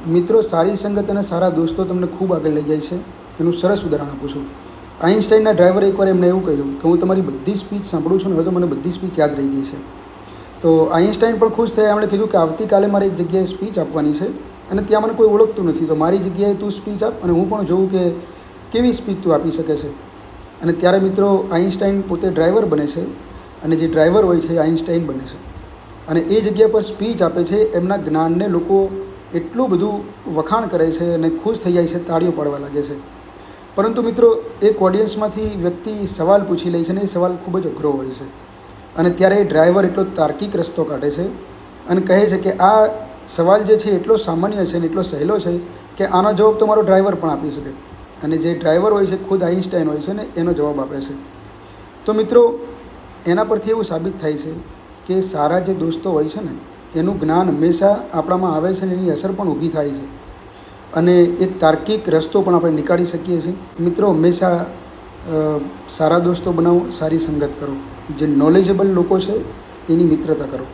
મિત્રો, સારી સંગત અને સારા દોસ્તો તમને ખૂબ આગળ લઈ જાય છે. એનું સરસ ઉદાહરણ આપું છું. આઇન્સ્ટાઈનના ડ્રાઈવરે એકવાર એમને એવું કહ્યું કે હું તમારી બધી સ્પીચ સાંભળું છું ને, હવે તો મને બધી સ્પીચ યાદ રહી ગઈ છે. તો આઇન્સ્ટાઈન પણ ખુશ થયા. એમણે કીધું કે આવતીકાલે મારે એક જગ્યાએ સ્પીચ આપવાની છે અને ત્યાં મને કોઈ ઓળખતું નથી, તો મારી જગ્યાએ તું સ્પીચ આપ અને હું પણ જોઉં કે કેવી સ્પીચ તું આપી શકે છે. અને ત્યારે મિત્રો આઇન્સ્ટાઈન પોતે ડ્રાઈવર બને છે અને જે ડ્રાઈવર હોય છે એ આઇન્સ્ટાઈન બને છે અને એ જગ્યા પર સ્પીચ આપે છે. એમના જ્ઞાનને લોકો એટલું બધું વખાણ કરે છે અને ખુશ થઈ જાય છે, તાળીઓ પાડવા લાગે છે. પરંતુ મિત્રો, એક ઓડિયન્સમાંથી વ્યક્તિ સવાલ પૂછી લે છે અને એ સવાલ ખૂબ જ અઘરો હોય છે અને ત્યારે એ ડ્રાઈવર એટલો તાર્કિક રસ્તો કાઢે છે અને કહે છે કે આ સવાલ જે છે એટલો સામાન્ય છે અને એટલો સહેલો છે કે આનો જવાબ તો મારો ડ્રાઈવર પણ આપી શકે. અને જે ડ્રાઈવર હોય છે ખુદ આઇન્સ્ટાઈન હોય છે ને એનો જવાબ આપે છે. તો મિત્રો, એના પરથી એવું સાબિત થાય છે કે સારા જે દોસ્તો હોય છે ને એનું જ્ઞાન હંમેશા આપણામાં આવે છે અને એની અસર પણ ઊભી થાય છે અને એક તાર્કિક રસ્તો પણ આપણે નીકાળી શકીએ છીએ. મિત્રો, હંમેશા સારા દોસ્તો બનાવો, સારી સંગત કરો, જે નોલેજેબલ લોકો છે એની મિત્રતા કરો.